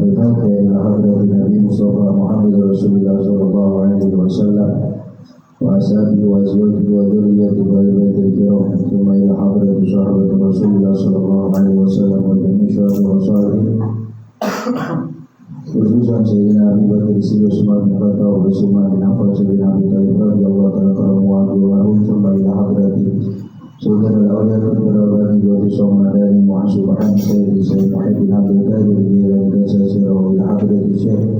الفاتحة إلى حضرة النبي مصطفى محمد رسول الله صلى الله عليه وسلم وأصحابه وأزواجه وذريته وآل بيته الكرام ثم إلى حضرة صحابة رسول الله صلى الله عليه وسلم وجميع شهداء وصالحين khususan Sayyidina Abi Bakar Siddiq Umar bin Khattab wa Utsman bin Affan bin Abi Thalib radhiyallahu ta'ala anhu wa thumma ila hadrati Sultan al-Awliya Rabbani wa Tisamadani wa subhan Sayyid Muhammad bin Abdul Qadir Jilani dan sasira wa ila hadrati Syekh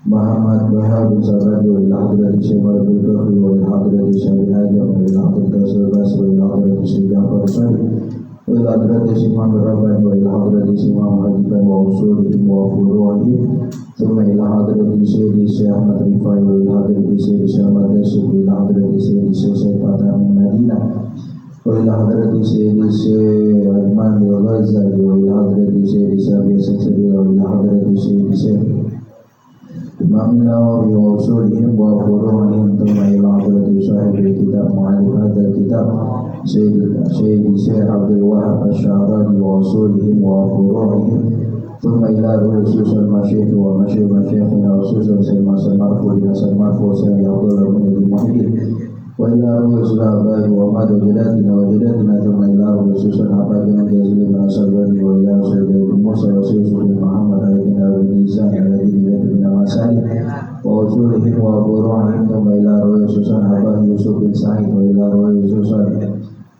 Muhammad Wahab bin Sabadi wa ila hadrati Syekh Marbil Kahri wa ila hadrati Syekh Ajam wa ila hadrati Syekh Basri wa ila hadrati Syekh Jafar Sadiq wa ila hadrati Syekh Muhammad Rabbani wa ila hadrati Syekh Muhammad Hajifan wa usulihim wa furu'ihim thumma ila hadrati Syekh Ahmad Rifai wa ila hadrati Syekh Ahmad Dasuk wa ila hadrati Syekh Fatah min Madinah wa ila hadrati Syekh Adman al-Ghazali wa ila hadrati Syekh Sabi Saksadila wa ila hadrati Syekh Imam Nawawi wa usulihim wa furu'ihim thumma ila hadrati sahibil kitab mu'allif hadzal kitab Syekh Abdul Wahab Asy-Sya'rani wa usulihim wa furu'ihim thumma ila ru'usus al-masyayikh wa masyayikhina khususan Syekh Hasan Marfu bin Hasan Marfu Syekh Abdul Muhammad Muhammad wa ila ru'usul abai wa madajadatina wa jadatina thumma ila ru'usus al-abadan jazli bin Asabani wa ila Syekh Musa wa Syekh Muhammad al-Kinawi bin Isa al-Ladhi bin Masani wa usulihim wa furu'ihim thumma ila ru'usus al-abai Yusuf bin Sa'id wa ila ru'usus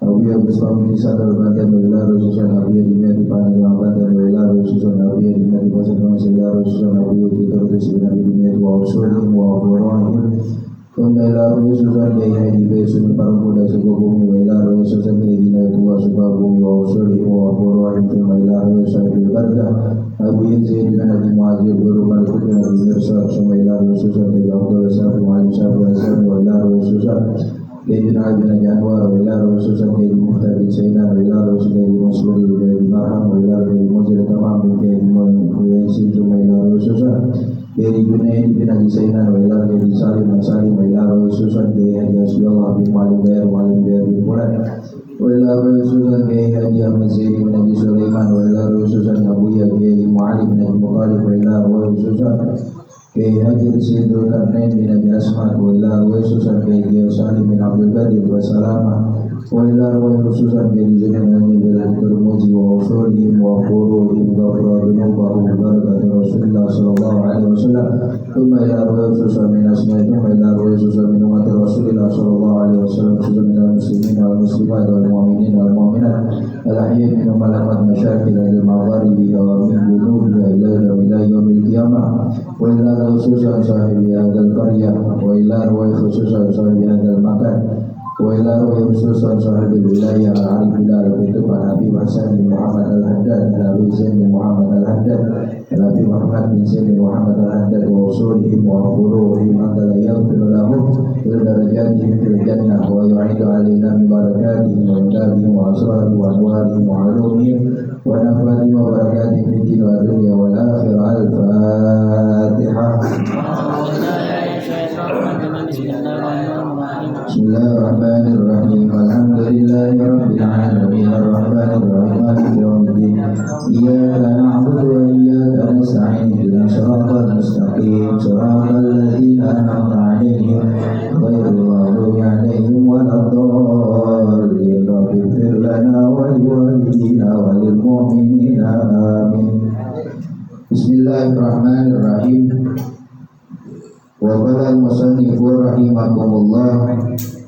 Nabiya Bismillah bin Sadar Banten wa ila ru'usus al-Nabiya Dimyati Panagam Banten wa ila ru'usus al-Nabiya Dimyati Pasatman wa ila ru'usus al-Nabiya Fitarudis bin Nabi Dimyati wa usulihim wa furu'ihim thumma ila ru'usus al-Nabiya Dibesun para muda suku bumi wa ila ru'usus al-Nabiya Tua suku bumi wa usulihim wa furu'ihim thumma ila ru'usus al-Barga Abu Yazid bin Abi Mu'adzir Guru Malik bin Abi Mirsad thumma ila ru'usus al-Nabiya Abdul Syafi wa al-Syafi wa ila ru'usus Sayyidina bin Janwar wa ila ru'usus Sayyid Muhtar bin Sayyidina wa ila ru'usus Sayyid Mas'ud bin Marham wa ila ru'usus Mujir Tamam bin Sayyid Mu'aysin thumma ila ru'usus Sayyid Junaid bin Abi Sayyidina wa ila ru'usus Salim wa Salim wa ila ru'usus Sayyid Yasiyallah bin Malim bin Quran wa ila ru'usus Sayyid Haji Ahmad Zaid bin Abi Sulaiman wa ila ru'usus Abu Yahya Mu'ali bin Abi Muthalib wa ila ru'usus Kiai Haji Sidul Karnain bin Abi Asmad wa ila ru'usus Kiai Salim bin Abdul Qadir wa Salamah wa ila ru'usus Kiai Zainal Abidin Turmuzi wa usulihim wa furu'ihim ghafradun wa barakatuh Rasulullah sallallahu alaihi wasallam thumma ila ru'usus min asma'i thumma ila ru'usus min umat Rasulullah sallallahu alaihi wasallam khususan min al-muslimin wal muslimat wal mu'minin wal mu'minat al-ahya min malamat masyakil al-magharibi wa min junubiha ila yaumil qiyamah wa ila khususan sahibi hadzal qaryah wa ila khususan sahibi hadzal makan wa ila khususan sahibi wilayah al-arif bilal itu Pak Nabi Hasan bin Muhammad al-Haddad Nabi Zain bin Muhammad al-Haddad Nabi Muhammad bin Zain bin Muhammad al-Haddad wa usulihim wa furu'ihim anta la yaghfiru lahum wa darajatihim fil jannah wa yu'idu alaina min barakatihim wa indahihim wa asrarihim wa anwarihim wa ulumihim wa nafatihim wa barakatihim fid din wa dunya wal akhirah al-Fatihah. Bismillahirrahmanirrahim. Alhamdulillahi rabbil alamin arrahmanir rahim maliki yaumiddin. Iyyaka na'budu wa iyyaka nasta'in ihdinas siratal mustaqim siratal ladzina an'amta 'alaihim ghairil maghdubi 'alaihim waladdallin. Rabbighfir lana wa liwalidina wa lil mu'minina amin. Bismillahirrahmanirrahim. Wa qala al-musannifu rahimakumullah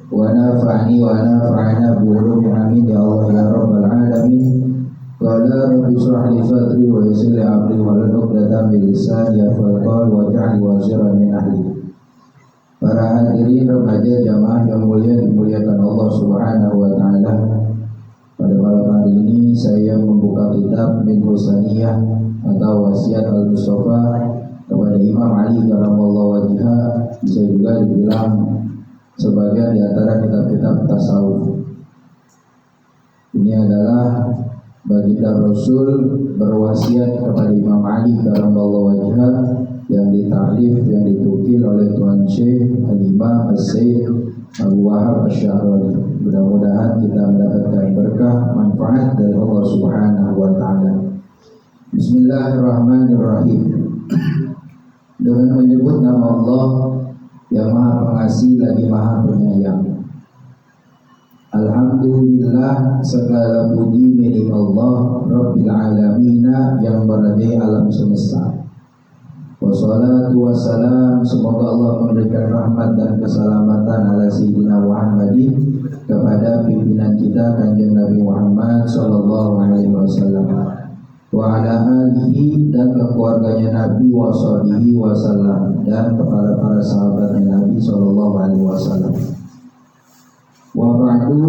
wa nafa'ani wa nafa'ana bi ulumi amin ya Allah ya rabbal alamin. Qala rabbi shrah li sadri wa yassir li amri wa hlul 'uqdatam min lisani yafqahu qawli waj'alni waziran min ahli. Para hadirin remaja jamaah yang mulia dimuliakan Allah Subhanahu wa taala. Pada malam hari ini saya membuka kitab Min Husaniyah atau Wasiat Al-Mustafa kepada Imam Ali karamallahu wajhah, bisa juga dibilang sebagian di antara kitab-kitab tasawuf. Ini adalah baginda Rasul berwasiat kepada Imam Ali karamallahu wajhah yang ditaklif, yang ditukil oleh Tuan Syekh Al-Imam As-Sayyid Abu Wahab Asy-Sya'rani. Mudah-mudahan kita mendapatkan berkah manfaat dari Allah Subhanahu wa taala. Bismillahirrahmanirrahim. dengan menyebut nama Allah yang Maha Pengasih lagi Maha Penyayang. Alhamdulillah, segala puji milik Allah Rabbil Alamina yang merajai alam semesta. Wassalatu wassalam, semoga Allah memberikan rahmat dan keselamatan ala Sayyidina Muhammadin, kepada pimpinan kita Kanjeng Nabi Muhammad sallallahu alaihi wasallam, wa ala alihi, dan keluarganya Nabi wa sahbihi wasallam, dan kepada para sahabatnya Nabi sallallahu alaihi wasallam. Wa ba'du,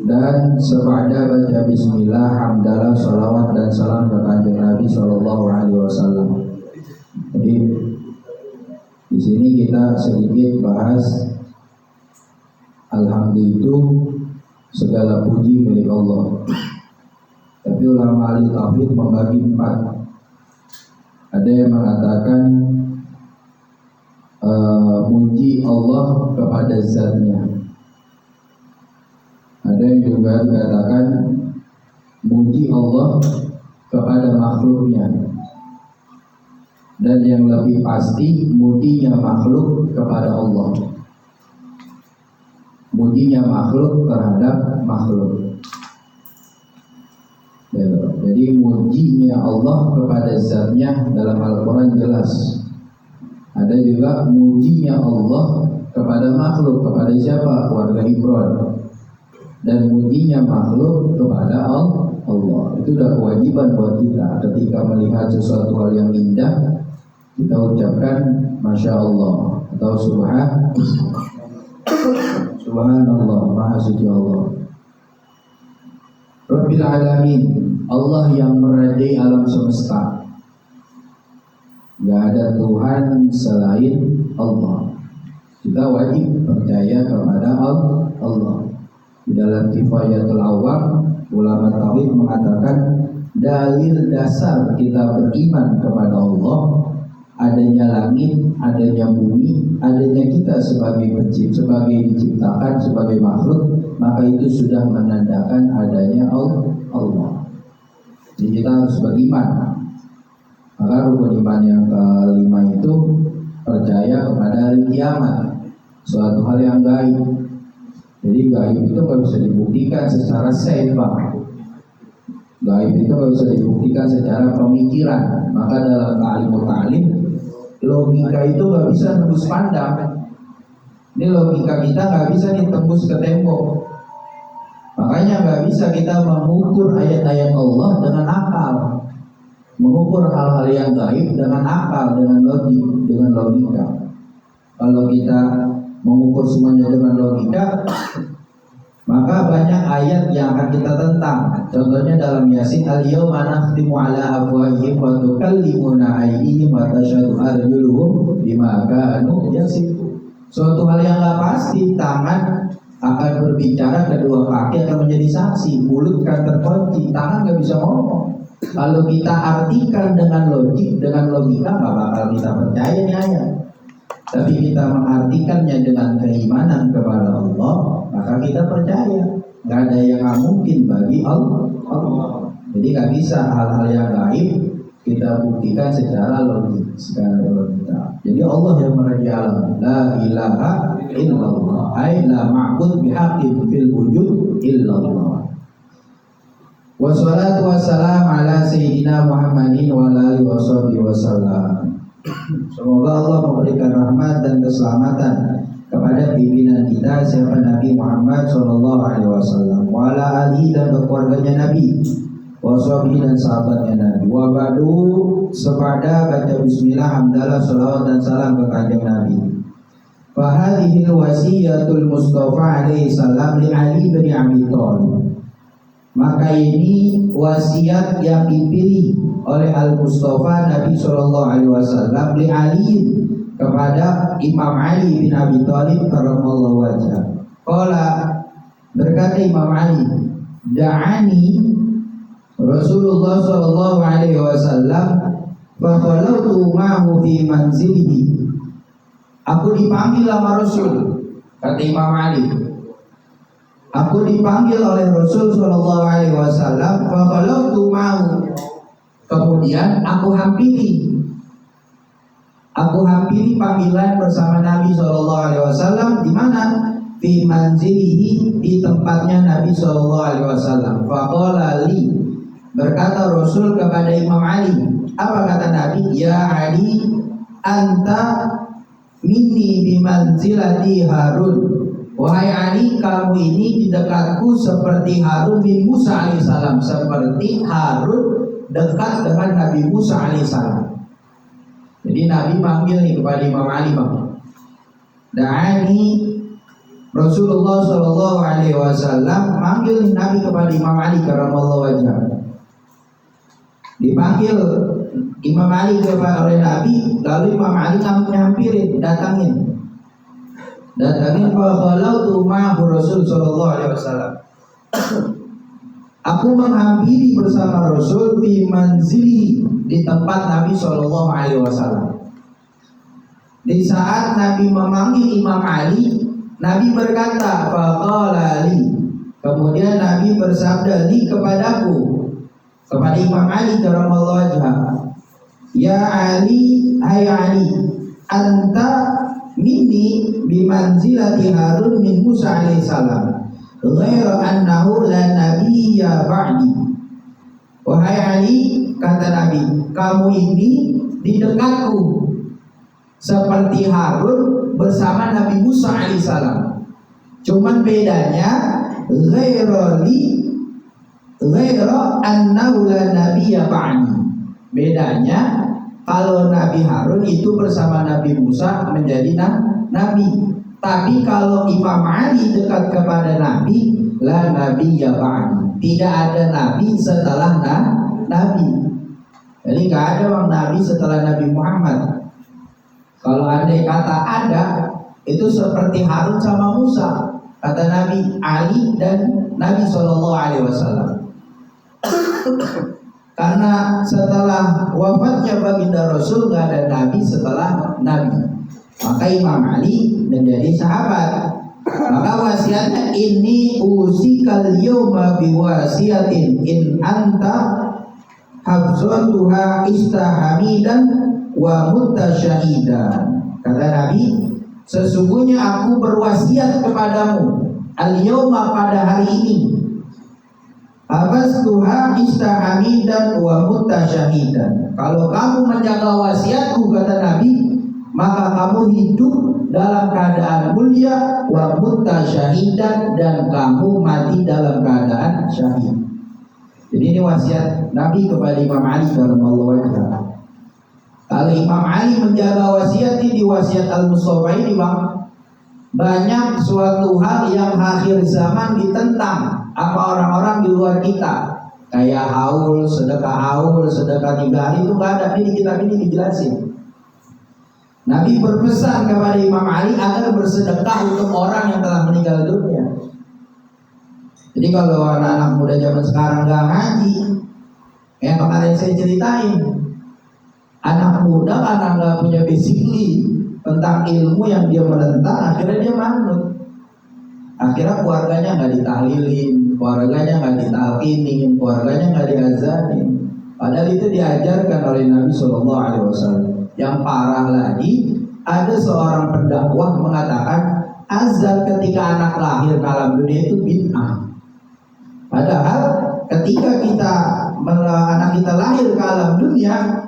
dan sebada baca bismillah, hamdalah, salawat dan salam ke Kanjeng Nabi sallallahu alaihi wasallam. Jadi di sini kita sedikit bahas alhamdulillah itu segala puji milik Allah. Tapi ulama ahli tauhid membagi 4. Ada yang mengatakan puji Allah kepada zatnya. Ada yang juga dikatakan muji Allah kepada makhluknya. Dan yang lebih pasti mujinya makhluk kepada Allah, mujinya makhluk terhadap makhluk. Jadi mujinya Allah kepada zatnya dalam Al-Quran jelas. Ada juga mujinya Allah kepada makhluk. Kepada siapa? Keluarga Imran. Dan mujinya makhluk kepada Allah. Itu sudah kewajiban buat kita. Ketika melihat sesuatu hal yang indah, kita ucapkan Masya Allah atau Subhanallah, Maha Suci Allah. Rabbil Alamin, Allah yang merajai alam semesta. Gak ada Tuhan selain Allah. Kita wajib percaya kepada Allah. Di dalam Kifayatul Awam, ulama tauhid mengatakan dalil dasar kita beriman kepada Allah, adanya langit, adanya bumi, adanya kita sebagai pencipta, sebagai diciptakan, sebagai makhluk, maka itu sudah menandakan adanya Allah. Jadi kita harus beriman. Maka rukun iman yang kelima itu percaya kepada hari kiamat, suatu hal yang gaib. Jadi gaib itu nggak bisa dibuktikan secara sains, Pak. Gaib itu nggak bisa dibuktikan secara pemikiran. Maka dalam ta'lim, logika itu nggak bisa tembus pandang. Ini logika kita nggak bisa ditembus ke tembok. Makanya nggak bisa kita mengukur ayat-ayat Allah dengan akal, mengukur hal-hal yang gaib dengan akal, dengan logika. Kalau kita mengukur semuanya dengan logika, maka banyak ayat yang akan kita tentang. Contohnya dalam Yasin, al-yawma nakhtimu ala afwahihim wa tukallimuna aydihim wa tashhadu arjuluhum bima kanu yaksibun. Suatu hal yang enggak pasti, tangan akan berbicara, kedua kaki akan menjadi saksi, mulut kan terkunci, tangan enggak bisa ngomong. Kalau kita artikan dengan logika, enggak bakal kita percaya nih ayat. Tapi kita mengartikannya dengan keimanan kepada Allah, maka kita percaya. Gak ada yang gak mungkin bagi Allah. Jadi gak bisa hal-hal yang gaib kita buktikan secara logika. Jadi Allah yang merajai alam. La ilaha illallah, ay la ma'bud bihaqqin fil wujud illallah. Wassalatu wassalam ala Sayyidina Muhammadin wa alihi wasallam. Semoga Allah memberikan rahmat dan keselamatan kepada pimpinan kita, siapa Nabi Muhammad sallallahu alaihi wasallam, wa ala alihi, dan keluarganya Nabi, wa sahbihi, dan sahabatnya Nabi. Wa ba'du, sepada baca bismillah, hamdalah, salawat dan salam ke Kanjeng Nabi. Fa hadhil wasiyatul Mustafa alaihi salam li Ali bin Abi Thalib. Maka ini wasiat yang dipilih oleh Al-Mustafa Nabi Sallallahu Alaihi Wasallam li Ali, kepada Imam Ali bin Abi Thalib karramallahu wajhah. Qala, berkata Imam Ali, da'ani Rasulullah Sallallahu Alaihi Wasallam fa khalautu ma'hu fi manzilihi. Aku dipanggil sama Rasul, kata Imam Ali. Aku dipanggil oleh Rasul Sallallahu Alaihi Wasallam, fa khalautu ma'hu. Kemudian aku hampiri Aku hampiri panggilan bersama Nabi SAW di mana? Fi manzilihi, di tempatnya Nabi SAW. Faqala li, berkata Rasul kepada Imam Ali. Apa kata Nabi? Ya Ali, anta minni bimanzilati Harun. Wahai Ali, kamu ini di dekatku seperti Harun bin Musa alaihissalam. Seperti Harun dekat dengan Nabi Musa alaihissalam. Jadi Nabi manggil nih kepada Imam Ali, bang. Da'ani Rasulullah Shallallahu Alaihi Wasallam manggil Nabi kepada Imam Ali karramallahu wajhah. Dipanggil Imam Ali kepada oleh Nabi, lalu Imam Ali nyampirin, datangin fakhalautu ma'ahu Rasul Shallallahu Alaihi Wasallam. Aku menghampiri bersama Rasul di manzili, di tempat Nabi Shallallahu Alaihi Wasallam. Di saat Nabi memanggil Imam Ali, Nabi berkata, faqala li. Kemudian Nabi bersabda li kepadaku, kepada Imam Ali karramallahu wajhah. Ya Ali, hai Ali, anta minni bimanzilati Harun min Musa alaihissalam. Ghaira annahu la nabiyya ba'di. Wahai Ali, kata Nabi, kamu ini di dekatku seperti Harun bersama Nabi Musa alaihissalam. Cuman bedanya ghaira annahu la nabiyya ba'di. Bedanya kalau Nabi Harun itu bersama Nabi Musa menjadi nabi. Tapi kalau Imam Ali dekat kepada Nabi, la nabiyya ba'di. Tidak ada nabi setelah Nabi. Jadi nggak ada orang Nabi setelah Nabi Muhammad. Kalau andai kata ada, itu seperti Harun sama Musa, kata Nabi, Ali dan Nabi Shallallahu Alaihi Wasallam. Karena setelah wafatnya baginda Rasul nggak ada Nabi setelah Nabi, maka Imam Ali menjadi sahabat. Maka wasiatnya, ini usikal yawma biwasiatin in anta habzatuha istahamidan wa mutasyahidan. Kata Nabi, sesungguhnya aku berwasiat kepadamu al-yawma, pada hari ini, habzatuha istahamidan wa mutasyahidan. Kalau kamu menjaga wasiatku, kata Nabi, maka kamu hidup dalam keadaan mulia, wa mutasyahidan, dan kamu mati dalam keadaan syahid. Jadi ini wasiat Nabi kepada Imam Ali radhiyallahu anhu. Kalau Imam Ali menjaga wasiat ini, di wasiat Al-Mustafa ini, bang, banyak suatu hal yang akhir zaman ditentang sama orang-orang di luar kita. Kayak haul, sedekah 3 hari, itu nggak ada. Ini kitab ini dijelasin. Nabi berpesan kepada Imam Ali agar bersedekah untuk orang yang telah meninggal dunia. Jadi kalau anak-anak muda zaman sekarang nggak ngaji, yang kemarin saya ceritain, anak muda karena nggak punya basically tentang ilmu yang dia menentang, akhirnya dia manut. Akhirnya keluarganya nggak ditahlilin, keluarganya nggak ditalkinin, keluarganya nggak diazanin. Padahal itu diajarkan oleh Nabi Shallallahu Alaihi Wasallam. Yang parah lagi, ada seorang pendakwah mengatakan azan ketika anak lahir ke alam dunia itu bid'ah. Padahal ketika anak kita lahir ke alam dunia,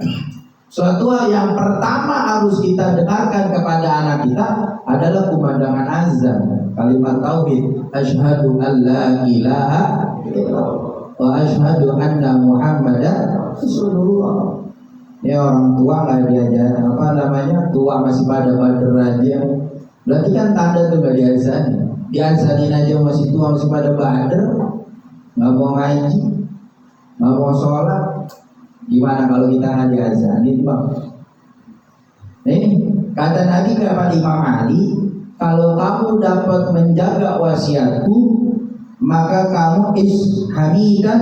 suatu hal yang pertama harus kita dengarkan kepada anak kita adalah kumandangan azan, kalimat tauhid, asyhadu an la ilaha illallah wa asyhadu anna Muhammadan Rasulullah. Ini orang tua nggak diajar, tua masih pada bader aja. Berarti kan tanda tuh nggak diazanin aja masih tua, masih pada bader, nggak mau ngaji, nggak mau sholat. Gimana kalau kita nggak diazanin, bang? Nah ini kata Nabi kepada Imam Ali, kalau kamu dapat menjaga wasiatku, maka kamu hamidan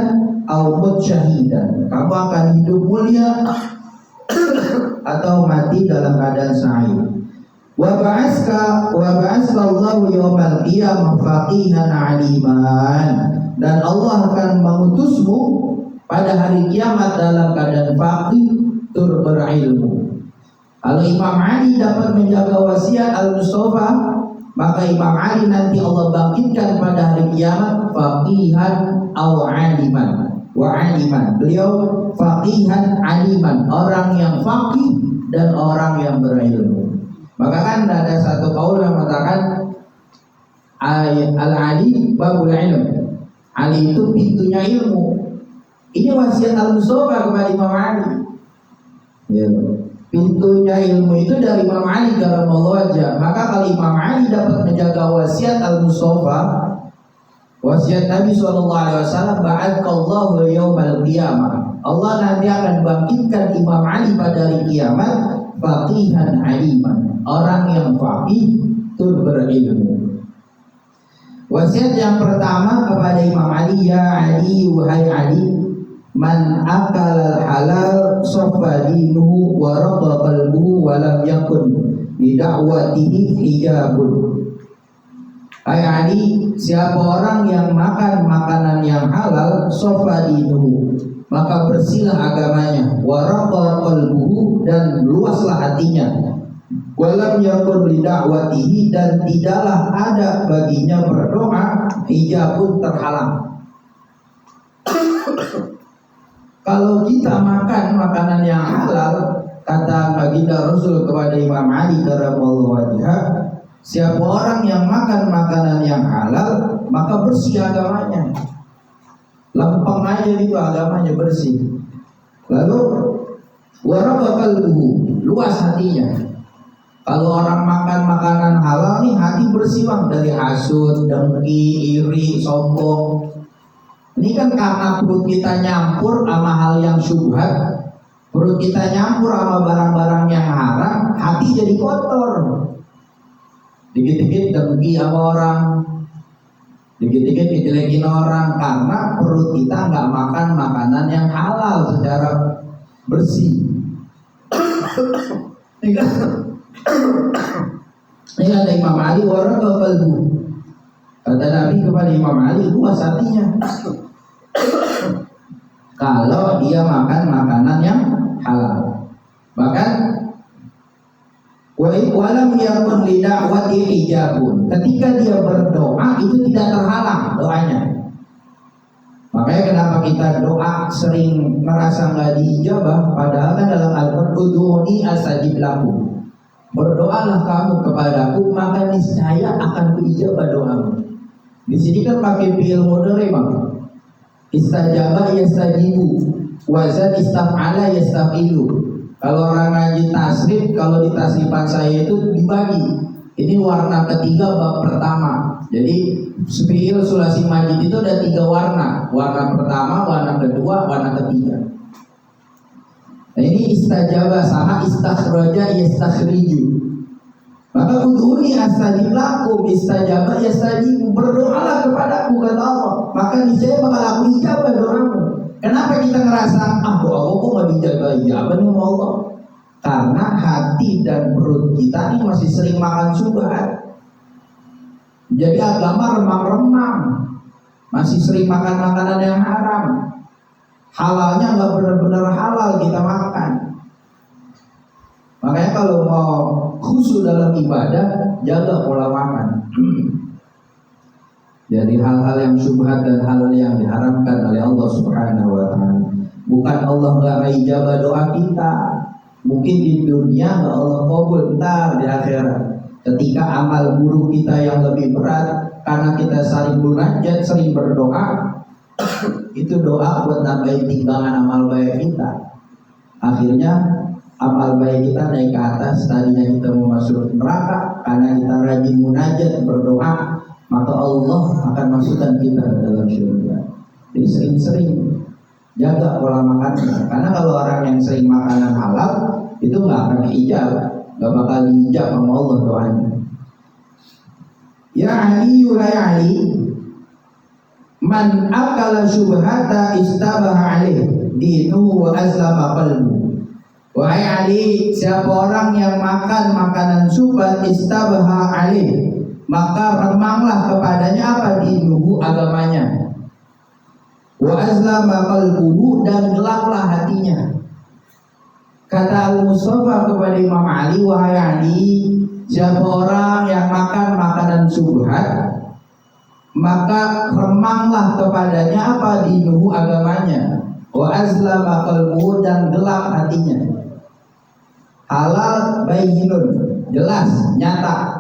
au mutsyahidan, kamu akan hidup mulia atau mati dalam keadaan sahih. Wa ba'aska Allahu yawmal qiyamah faqihan aliman, dan Allah akan mengutusmu pada hari kiamat dalam keadaan faqih, berilmu. Kalau Imam Ali dapat menjaga wasiat Al-Mustafa, maka Imam Ali nanti Allah bangkitkan pada hari kiamat faqihan aw aliman wa aliman. Beliau faqihan aliman, orang yang faqih dan orang yang berilmu. Maka kan ada satu kaul yang mengatakan Al-Ali babul ilm. Ali itu pintunya ilmu. Ini wasiat Al-Mustafa kepada Imam Ali. Ya. Pintunya ilmu itu dari Imam Ali karamallahu wajhah. Maka kalau Imam Ali dapat menjaga wasiat Al-Mustafa, wasiat Nabi SAW, ba'atkallahu yaumal qiyamah, Allah nanti akan bangkitkan Imam Ali pada hari kiamat faqihan aliman, orang yang faqih tur berilmu. Wasiat yang pertama kepada Imam Ali, ya Ali, wahai Ali, man akal halal sofa dinuhu wa raqa qalbuhu wa lam yakun li da'watihi hijabun. Hai Ali, siapa orang yang makan makanan yang halal, sofa dinuhu, maka bersihlah agamanya, wa raqa qalbuhu, dan luaslah hatinya, wa lam yakun li da'watihi, dan tidaklah ada baginya berdoa hijabun, terhalang. Kalau kita makan makanan yang halal, kata baginda Rasul kepada Imam Ali karamallahu wajhah, siapa orang yang makan makanan yang halal, maka bersih agamanya. Lempeng aja itu agamanya, bersih. Lalu waraqa qalbuhu, luas hatinya. Kalau orang makan makanan halal nih, hati bersih bang, dari hasud, dengki, iri, sombong. Ini kan karena perut kita nyampur sama hal yang syubhat, perut kita nyampur sama barang-barang yang haram, hati jadi kotor. Dikit-dikit dengki sama orang, dikit-dikit dijelekin orang, karena perut kita nggak makan makanan yang halal secara bersih. Ini kata Imam Ali, waraqa qalbu. Kata Nabi kepada Imam Ali, luas hatinya kalau dia makan makanan yang halal. Bahkan walam yakun li da'wati hijabun, ketika dia berdoa itu tidak terhalang doanya. Makanya kenapa kita doa sering merasa nggak diijabah, padahal kan dalam Al-Qur'an ud'uni astajib lakum, berdoalah kamu kepadaku maka niscaya akan diijabah doamu. Di sini kan pakai fi'il mudhari bang. Istajaba yastajibu, wazan istaf'ala yastafilu. Kalau orang ngaji tasrif, kalau di tasrifan saya itu dibagi. Ini warna ketiga bab pertama. Jadi fi'il sulasi majid itu ada 3 warna. Warna pertama, warna kedua, warna ketiga. Nah ini istajaba sama istakhraja yastakhriju. Maka udhuni astajib lakum, istajaba yastajib, berdoalah kepadaku kata Allah, maka niscaya bakal aku ijabah doamu. Kenapa kita ngerasa doa aku kok nggak dijabah ijabah nih Allah? Karena hati dan perut kita ini masih sering makan syubhat. Jadi agama remang-remang, masih sering makan makanan yang haram. Halalnya nggak benar-benar halal kita makan. Makanya kalau mau khusyuk dalam ibadah, jaga pola makan. Jadi hal-hal yang syubhat dan hal yang diharamkan oleh Allah Subhanahu wa ta'ala. Bukan Allah nggak ijabah doa kita, mungkin di dunia nggak Allah kabul, ntar di akhirat ketika amal buruk kita yang lebih berat, karena kita sering munajat, sering berdoa, itu doa buat nambahin timbangan amal baik kita. Akhirnya amal baik kita naik ke atas, tadinya kita mau masuk neraka, karena kita rajin munajat berdoa, maka Allah akan masukkan kita ke dalam surga. Jadi sering-sering jaga pola makannya, karena kalau orang yang sering makanan halal itu nggak akan diijabah, nggak bakal diijabah sama Allah doanya. Ya Ali, ya Ali, man akala syubhata istabaha alaih dinu wa aslama qalbu. Wahai Ali, siapa orang yang makan makanan syubhat istabaha alaih, maka remanglah kepadanya apa? Dinuhu, agamanya. Wa azlama qalbuhu, dan gelaplah hatinya. Kata Al-Mustafa kepada Imam Ali, wahai Ali, siapa orang yang makan makanan syubhat, maka remanglah kepadanya apa dinuhu agamanya, wa azlama qalbuhu, dan gelap hatinya. Halal bayyinun, jelas, nyata.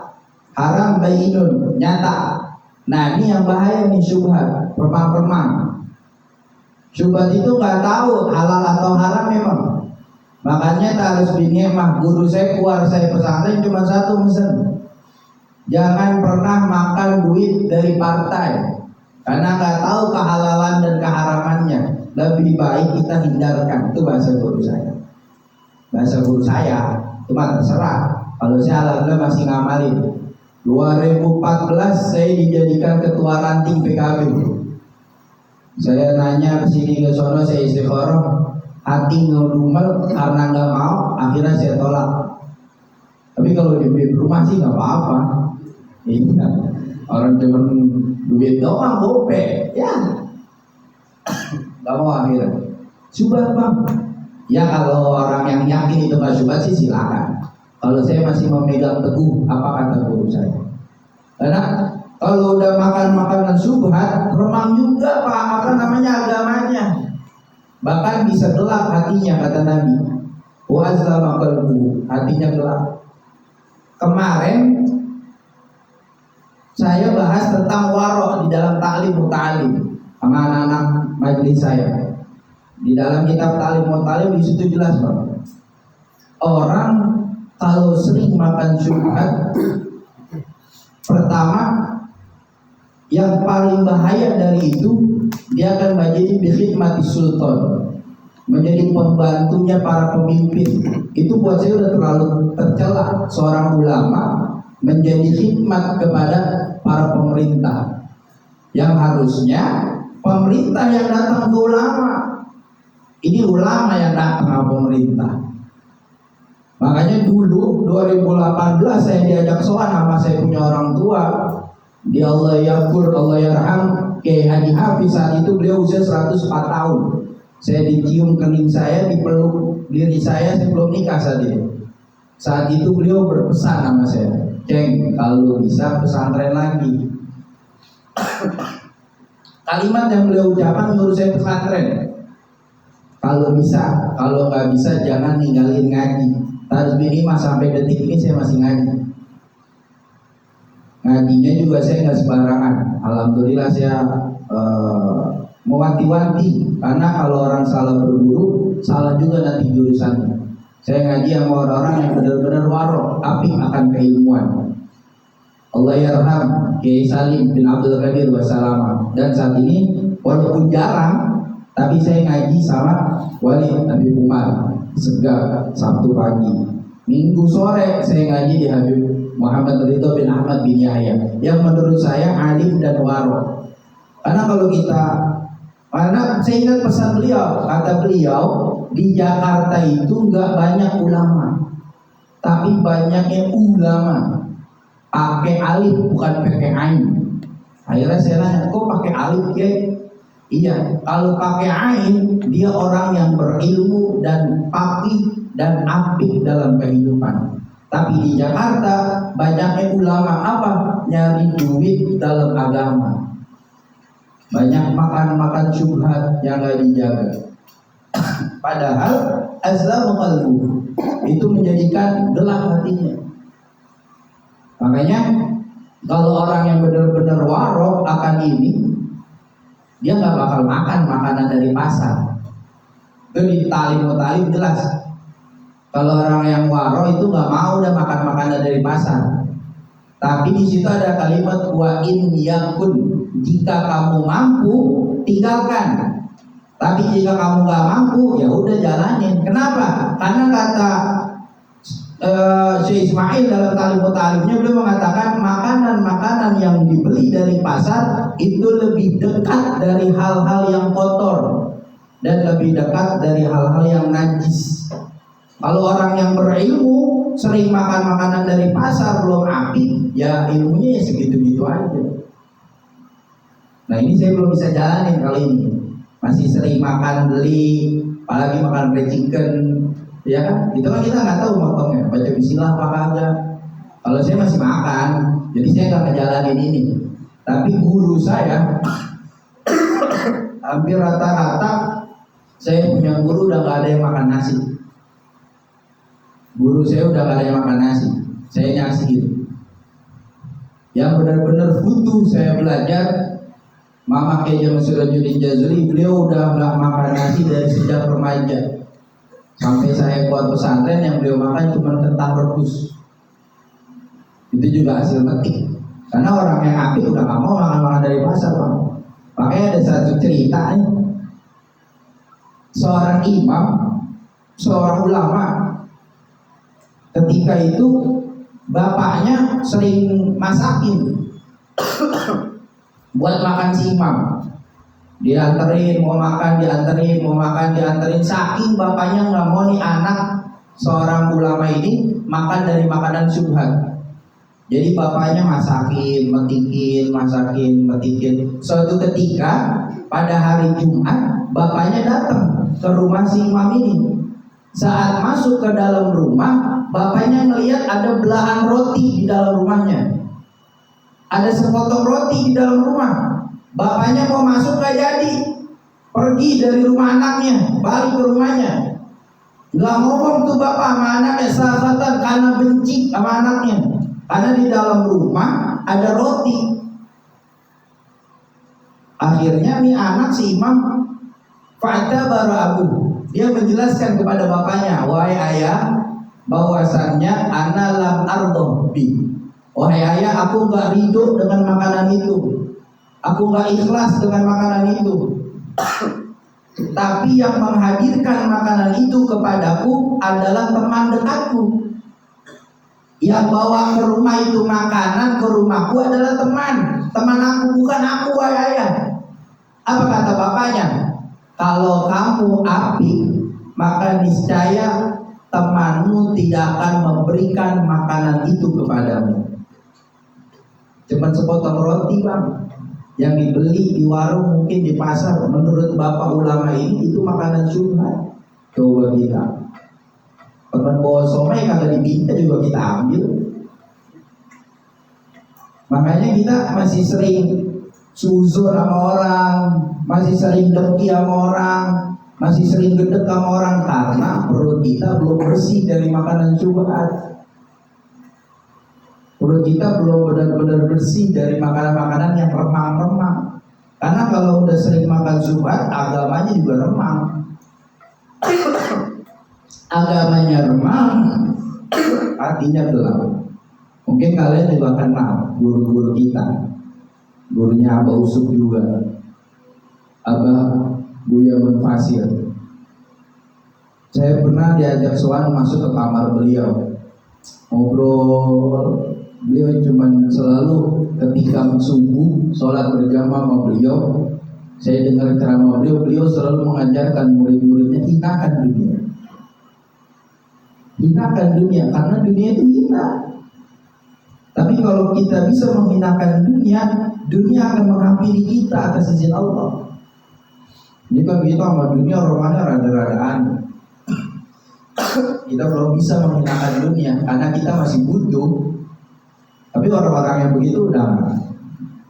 Haram bayyinun, nyata. Nah ini yang bahaya nih syubhat, remang-remang. Syubhat itu nggak tahu halal atau haram memang. Makanya Ta'arus bin Ni'mah, guru saya keluar saya pesantren cuma satu pesan: jangan pernah makan duit dari partai, karena nggak tahu kehalalan dan keharamannya. Lebih baik kita hindarkan. Itu bahasa guru saya. Bahasa guru saya, cuma terserah. Kalau saya alhamdulillah masih ngamalin. 2014 saya dijadikan ketua ranting PKB. Saya nanya ke sini ke sono, saya istikharah, hati ngedumel karena nggak mau, akhirnya saya tolak. Tapi kalau dibeli rumah sih nggak apa-apa. Iya, orang cuma duit doang gope, ya nggak mau akhirnya. Syubhat bang, ya kalau orang yang yakin itu nggak syubhat sih silakan. Kalau saya masih memegang teguh apa kata guru saya. Karena kalau udah makan makanan syubhat, remang juga pak, apa namanya, agamanya. Bahkan bisa gelap hatinya, kata Nabi. Wa azlama qalbuhu, hatinya gelap. Kemarin saya bahas tentang warok di dalam ta'lim muta'alim sama anak-anak majelis saya. Di dalam kitab ta'lim muta'alim di situ jelas Bang. Orang kalau sering makan syubhat, pertama yang paling bahaya dari itu, dia akan menjadi bikhidmati sultan, menjadi pembantunya para pemimpin. Itu buat saya udah terlalu tercela seorang ulama menjadi khidmat kepada para pemerintah. Yang harusnya pemerintah yang datang ke ulama, ini ulama yang datang ke pemerintah. Makanya dulu 2018 saya diajak soal sama saya punya orang tua, di Allah Yakur, Allah Yarham, Kiai Haji Hafiz. Saat itu beliau usia 104 tahun. Saya dicium kening saya, dipeluk diri saya belum nikah saat itu. Saat itu beliau berpesan sama saya, Ceng, kalau bisa pesantren lagi. Kalimat yang beliau ucapkan menurut saya pesantren. Kalau bisa, kalau nggak bisa jangan ninggalin ngaji. Ta'arus bin Ni'mah sampai detik ini saya masih ngaji. Ngajinya juga saya nggak sembarangan. Alhamdulillah saya mewanti-wanti, karena kalau orang salah berguru, salah juga nanti jurusannya. Saya ngaji sama orang-orang yang benar-benar warok, apik akan keilmuan. Allah yarham Kiai Salim bin Abdul Qadir wassalam. Dan saat ini walaupun jarang, tapi saya ngaji sama Wali Nabi Umar Segaf Sabtu pagi. Minggu sore saya ngaji di Habib Muhammad Ridho bin Ahmad bin Yahya, yang menurut saya alim dan warok. Karena kalau kita, karena saya ingat pesan beliau, kata beliau, di Jakarta itu nggak banyak ulama, tapi banyaknya ulama. Pakai alif bukan pakai ain. Akhirnya saya nanya, kok pakai alif ya? Iya, kalau pakai ain dia orang yang berilmu dan faqih dan apik dalam kehidupan. Tapi di Jakarta banyaknya ulama apa? Nyari duit dalam agama. Banyak makan syubhat yang gak dijaga. Padahal azlamu qalbuhu, itu menjadikan gelap hatinya. Makanya kalau orang yang benar-benar warok akan ini, dia nggak bakal makan makanan dari pasar. Itu di ta'lim jelas. Kalau orang yang waro itu nggak mau udah makan makanan dari pasar. Tapi di situ ada kalimat wa in yakun, jika kamu mampu tinggalkan. Tapi jika kamu nggak mampu ya udah jalanin. Kenapa? Karena kata Syekh Ismail dalam ta'limnya beliau mengatakan makanan-makanan yang dibeli dari pasar itu lebih dekat dari hal-hal yang kotor dan lebih dekat dari hal-hal yang najis. Kalau orang yang berilmu sering makan makanan dari pasar belum apik, ya ilmunya ya segitu-gitu aja. Nah ini saya belum bisa jalanin kali ini. Masih sering makan beli, apalagi makan fried chicken. Ya kan? Itu kan kita nggak tahu motongnya, baca bismillah apa kagak. Kalau saya masih makan, jadi saya nggak ngejalanin ini. Tapi guru saya hampir rata-rata, saya punya guru udah nggak ada yang makan nasi. Guru saya udah nggak ada yang makan nasi. Saya nyaksiin. Yang benar-benar butuh saya belajar, Mama Kiai Syirajuddin Jazuli, beliau udah nggak makan nasi dari sejak remaja. Sampai saya keluar pesantren yang beliau makan cuma kentang rebus. Itu juga hasil metik. Karena orang yang aktif udah nggak mau makan-makan dari pasar, Bang. Makanya ada satu cerita nih. Seorang imam, seorang ulama, ketika itu bapaknya sering masakin buat makan si imam. Dianterin mau makan, dianterin mau makan, dianterin. Saking bapaknya nggak mau nih anak seorang ulama ini makan dari makanan syubhat. Jadi bapaknya masakin, metikin. Suatu ketika pada hari Jumat, bapaknya datang ke rumah si imam ini. Saat masuk ke dalam rumah, bapaknya melihat ada belahan roti di dalam rumahnya. Ada sepotong roti di dalam rumah. Bapaknya mau masuk gak jadi, pergi dari rumah anaknya, balik ke rumahnya. Gak ngomong tuh bapak sama anaknya, sahabatan karena benci sama anaknya. Karena di dalam rumah ada roti. Akhirnya nih anak si imam Fa'ta bara'abu, dia menjelaskan kepada bapaknya, wahai ayah, bahwasannya ana lam ardoh bi. Wahai ayah, aku gak ridho dengan makanan itu. Aku gak ikhlas dengan makanan itu. Tapi yang menghadirkan makanan itu kepadaku adalah teman dekatku. Yang bawa ke rumah itu makanan ke rumahku adalah teman aku, bukan aku, wahai ayah. Apa kata bapaknya? Kalau kamu apik, maka niscaya temanmu tidak akan memberikan makanan itu kepadamu. Cuma sepotong roti, Bang, yang dibeli di warung, mungkin di pasar. Menurut bapak ulama ini itu makanan syubhat. Coba kita teman bawa somai kagak diminta juga kita ambil. Makanya kita masih sering suzon sama orang, masih sering dengki sama orang, masih sering gedek sama orang, karena perut kita belum bersih dari makanan syubhat. Perut kita belum benar-benar bersih dari makanan-makanan yang remang-remang. Karena kalau udah sering makan syubhat, agamanya juga remang. Agamanya remang, hatinya gelap. Mungkin kalian juga kenal guru-guru kita. Gurunya Abah Usuk juga, Abah Buya Munfasir. Saya pernah diajak soal masuk ke kamar beliau, ngobrol. Beliau cuman selalu ketika subuh sholat berjamaah sama beliau, saya dengar ceramah beliau selalu mengajarkan murid-muridnya hinakan dunia. Hinakan dunia, karena dunia itu hina. Tapi kalau kita bisa menghinakan dunia akan menghampiri kita atas izin Allah. Ini kan kita sama dunia romanya rada-radaan. Kita belum bisa menghinakan dunia karena kita masih butuh. Tapi orang-orang yang begitu udah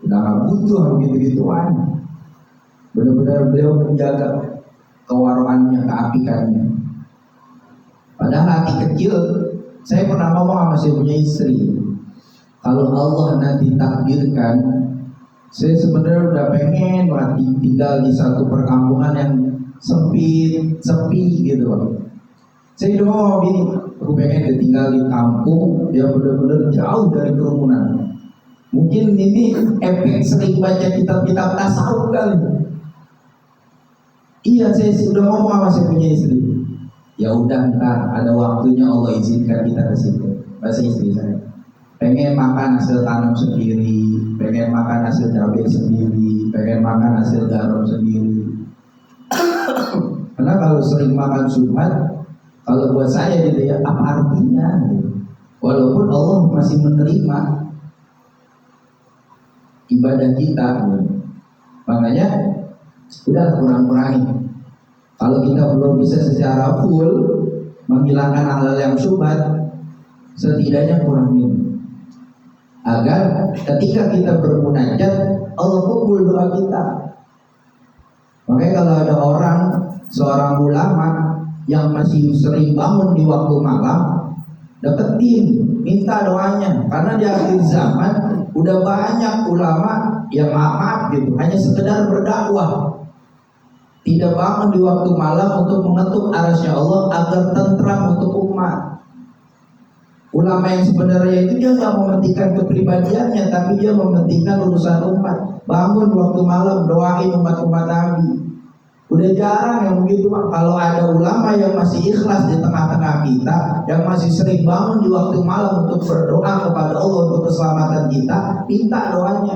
gak butuh begitu-gituan. Benar-benar beliau menjaga kewarwannya, keapikannya. Padahal hati kecil, saya pernah ngomong sama saya punya istri, kalau Allah nanti takdirkan, saya sebenarnya udah pengen mati tinggal di satu perkampungan yang sempit, sepi gitu. Saya udah ngomong gini, aku pengen tinggal di kampung yang benar-benar jauh dari kerumunan. Mungkin ini efek sering baca kitab-kitab tasawuf kali. Iya, saya sudah ngomong sama saya punya istri. Ya udah, ntar ada waktunya Allah izinkan kita ke situ. Bahasa istri saya, pengen makan hasil tanam sendiri, pengen makan hasil cabai sendiri, pengen makan hasil garam sendiri. Karena kalau sering makan syubhat, kalau buat saya gitu ya, apa artinya? Walaupun Allah masih menerima ibadah kita, makanya udah kurang-kurangin. Kalau kita belum bisa secara full, menghilangkan hal-hal yang syubhat, setidaknya kurangin agar ketika kita bermunajat Allah kabul doa kita. Makanya kalau ada orang, seorang ulama yang masih sering bangun di waktu malam, deketin, minta doanya, karena di akhir zaman udah banyak ulama yang maaf gitu, hanya sekedar berdakwah, tidak bangun di waktu malam untuk mengetuk arasnya Allah agar tentram untuk umat. Ulama yang sebenarnya itu dia nggak mementingkan kepribadiannya, tapi dia mementingkan urusan umat. Bangun waktu malam doain umat-umat Nabi. Udah jarang yang begitu Pak. Kalau ada ulama yang masih ikhlas di tengah-tengah kita, yang masih sering bangun di waktu malam untuk berdoa kepada Allah untuk keselamatan kita, minta doanya.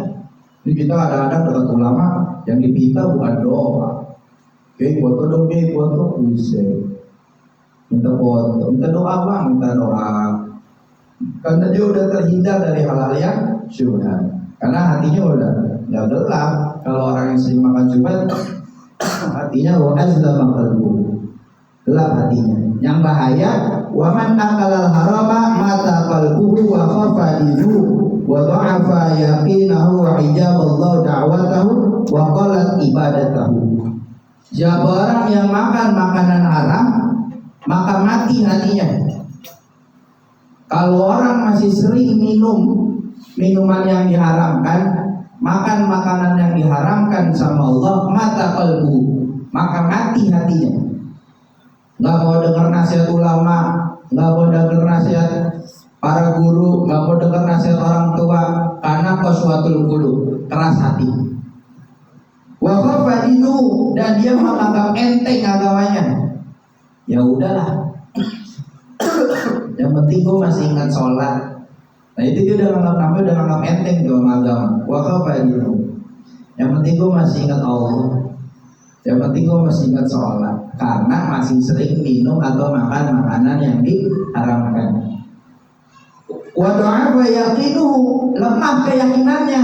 Jadi kita kadang-kadang dekat ulama yang diminta bukan doa. Oke, foto dong, foto bisa. Minta foto, minta doa bang, minta doa. Karena dia udah terhindar dari hal-hal yang syubhat. Karena hatinya udah nggak gelap. Kalau orang yang sering makan syubhat, hatinya wa'azlama qalbuhu, gelap hatinya. Yang bahaya, wa man akalal harama mata qalbuhu wa khafa dinuhu wa dha'afa yaqinahu wa ijaballahu da'watahu wa qalat ibadatahu. Siapa orang yang makan makanan haram, maka mati hatinya. Kalau orang masih sering minum minuman yang diharamkan, makan makanan yang diharamkan sama Allah, mata qalbu, maka mati hatinya. Nggak mau dengar nasihat ulama, nggak mau dengar nasihat para guru, nggak mau dengar nasihat orang tua, karena qaswatul qulub, keras hati. Wa khafa dinu, dan dia menganggap enteng agamanya. Ya udahlah, yang penting gue masih ingat sholat. Nah itu dia udah nganggap namanya, udah nganggap enteng tuh agama. Wa khafa dinu, yang penting gue masih ingat Allah, yang penting gue masih ingat sholat, karena masih sering minum atau makan makanan yang diharamkan. Wa dha'afa yaqinuhu, lemah keyakinannya,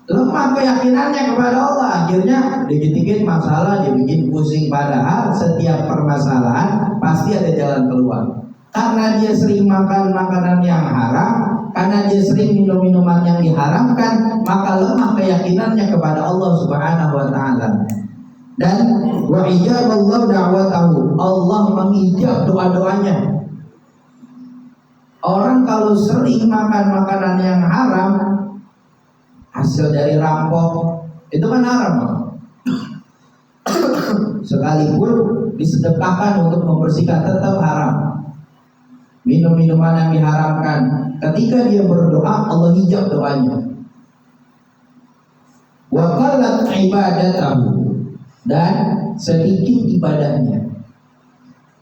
lemah keyakinannya kepada Allah. Akhirnya dikit-dikit masalah dia bikin pusing, padahal setiap permasalahan pasti ada jalan keluar. Karena dia sering makan makanan yang haram, karena dia sering minum minuman yang diharamkan, maka lemah keyakinannya kepada Allah Subhanahu wa taala. Dan wa ijaballahu da'watahu, Allah mengijab doa-doanya. Orang kalau sering makan makanan yang haram, hasil dari rampok, itu kan haram. Sekalipun disedekahkan untuk membersihkan, tetap haram. Minum minuman yang diharamkan, ketika dia berdoa Allah hijab doanya. Wa qallat ibadatahu, dan sedikit ibadahnya.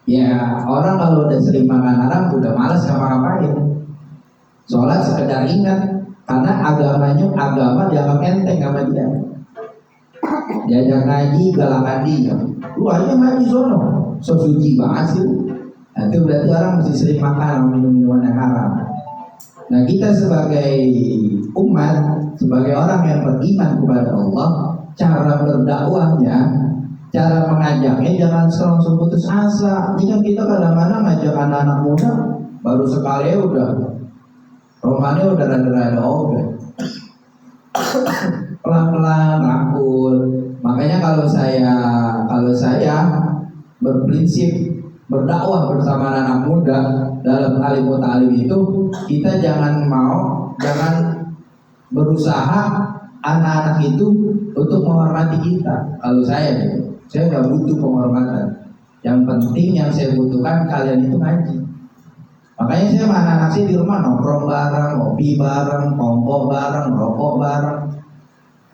Ya orang kalau udah sering makan haram udah malas ngapa-ngapain. Sholat sekedar ingat, karena agamanya agama dianggap enteng sama dia. Diajak ngaji galakan dia, lu aja ngaji sono, so suci banget sih. Nah, itu berarti orang mesti sering makan minum-minuman yang haram. Nah kita sebagai umat, sebagai orang yang beriman kepada Allah, cara berdakwahnya, cara mengajaknya jangan langsung putus asa. Ini kan kita kadang-kadang ngajak anak-anak muda baru sekali udah romannya udah rada-rada oke. Pelan-pelan rangkul. Makanya kalau saya berprinsip berdakwah bersama anak muda dalam alim ta'lim itu, kita jangan berusaha anak-anak itu untuk menghormati kita. Kalau saya nggak butuh penghormatan. Yang penting yang saya butuhkan kalian itu ngaji. Makanya saya sama anak-anak saya di rumah nongkrong bareng, ngopi bareng, kongko bareng, rokok bareng.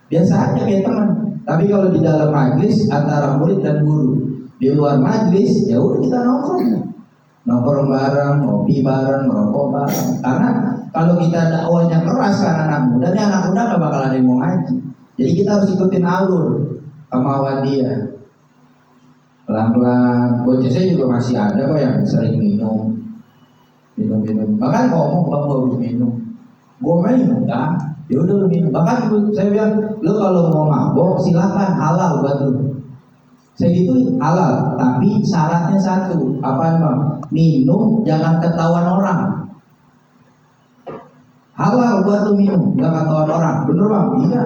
Biasa aja kayak teman. Tapi kalau di dalam majlis antara murid dan guru, di luar majlis ya udah kita nongkrong bareng, ngopi bareng, merokok bareng. Karena kalau kita dakwahnya keras ke anak muda, nih anak muda gak bakal ada yang mau ngaji. Jadi kita harus ikutin alur kemauan dia. Pelan-pelan. Bocah saya juga masih ada kok yang sering minum. Bahkan ngomong bang gue harus minum. Gue main enggak, ya udah lu minum. Bahkan saya bilang, lu kalau mau mabok silakan, halal buat lu. Segitu halal, tapi syaratnya satu, apa bang? Minum jangan ketahuan orang. Halal buat lu minum, jangan ketahuan orang. Bener bang? Iya.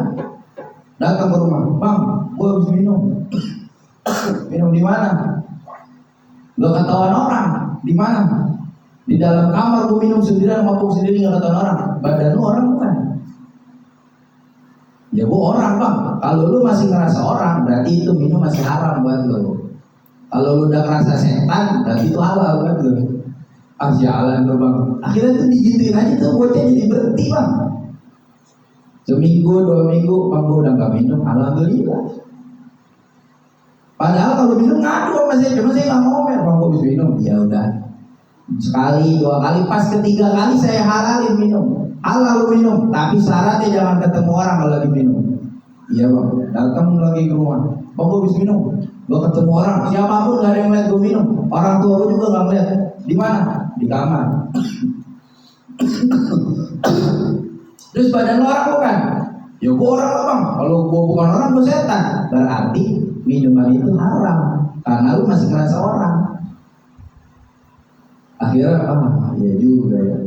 Datang ke rumah, bang, gua habis minum. Minum di mana? Gak ketahuan orang. Di mana? Di dalam kamar gua minum sendirian, mabuk sendiri, gak ketahuan orang. Badan lu orang bukan? Ya gua orang bang. Kalau lu masih ngerasa orang, berarti itu minum masih haram buat lu. Kalau lu udah ngerasa setan, berarti itu halal buat lu. Jalan lu bang. Akhirnya tuh digituin aja tuh bocah jadi berhenti bang. Seminggu, 2 minggu, bang gua udah gak minum, alhamdulillah. Padahal kalau minum ngadu sama saya, cuma saya gak ngomel, bang gua bisa minum. Ya udah. Sekali, 2 kali, pas ketiga kali saya halalin minum. Halal lu minum, tapi syaratnya jangan ketemu orang kalau lagi minum. Iya bang, datang lagi ke rumah, bang gue bisa minum, gue ketemu orang, siapapun gak ada yang lihat gue minum, orang tua gue juga gak melihat. Di mana? Di kamar. Terus badan lo orang bukan? Ya gue orang bang, kalau gue bukan orang gue setan. Berarti minuman itu haram, karena lu masih ngerasa orang. Akhirnya ya juga ya.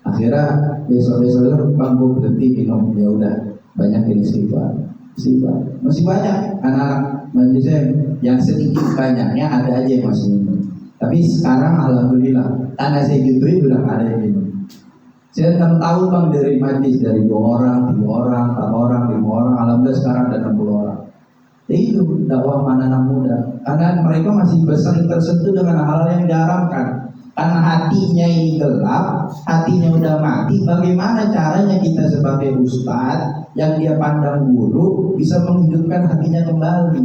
Akhirnya besok-besoknya bang gue berhenti minum, ya udah banyak yang istighfar. Masih banyak anak-anak majelis yang sedikit banyaknya ada aja yang masih minum. Tapi sekarang alhamdulillah karena saya gituin udah ada yang minum. Saya 6 tahun bang dari majelis, dari 2 orang, 3 orang, 4 orang, 5 orang, alhamdulillah sekarang ada 60 orang. Jadi itu dakwah anak-anak muda, karena mereka masih sering tersentuh dengan hal yang diharamkan. Karena hatinya ini gelap, hatinya udah mati. Bagaimana caranya kita sebagai ustadz yang dia pandang guru bisa menghidupkan hatinya kembali?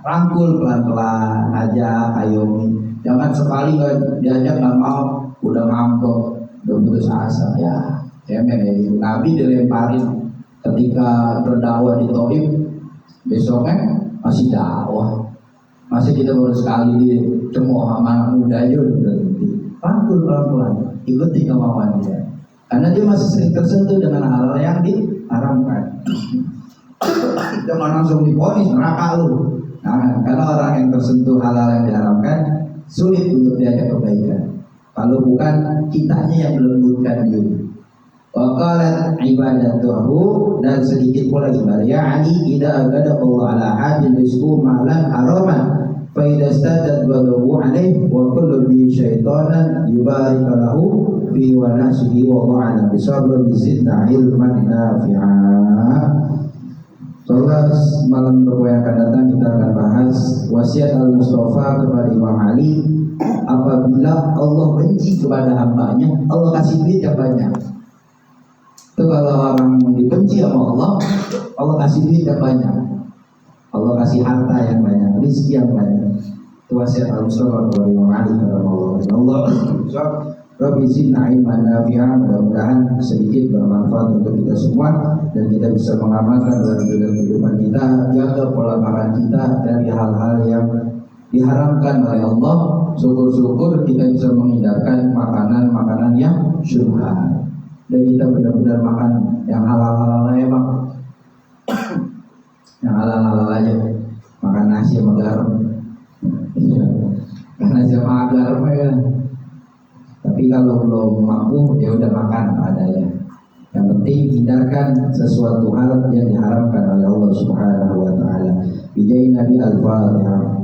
Rangkul pelan-pelan aja, ayomi. Jangan sekali diajak nggak mau, udah ngambek, udah putus asa. Ya, cemen ya gitu. Nabi dilemparin ketika berdakwah di Taif, besoknya masih dakwah. Masih kita baru sekali dicemooh sama anak muda aja udah berhenti. Rangkul pelan-pelan, ikuti kemauan dia. Karena dia masih sering tersentuh dengan hal-hal yang diharamkan. Jangan langsung diponis neraka lu. Nah, karena orang yang tersentuh hal-hal yang diharamkan sulit untuk diajak kebaikan. Kalau bukan kitanya yang melembutkan diri. Waqalat ibadatuhu, dan sedikit pula ibadah yani idza agada Allah ala hadin rizqu malan haraman fa idza stadat wadahu alaih wa kullu bi syaitanan yubarik lahu fi wa nasihi wa ta'ala bisabr bizidna ilman nafi'a. Soalnya malam berbuah yang akan datang kita akan bahas wasiat Al-Mustafa kepada Imam Ali. Apabila Allah benci kepada hambanya, Allah kasih duit yang banyak. Itu kalau orang dibenci sama Allah, Allah kasih duit yang banyak, Allah kasih harta yang banyak, rezeki yang banyak. Itu wasiat Al-Mustafa kepada Imam Ali kepada Allah. Rabbi zidna ilman nafi'a. Mudah-mudahan sedikit bermanfaat untuk kita semua dan kita bisa mengamalkan dalam kehidupan kita, jaga pola makan kita dari hal-hal yang diharamkan oleh Allah. Syukur-syukur kita bisa menghindarkan makanan-makanan yang syubhat dan kita benar-benar makan yang halal-halal aja bang. Yang halal-halal aja, makan nasi sama garam. Iya, nasi sama garam ya. Tapi kalau belum mampu ya udah makan adanya. Yang penting hindarkan sesuatu hal yang diharamkan oleh Allah Subhanahu wa taala. Bijai Nabi Al-Fatihah.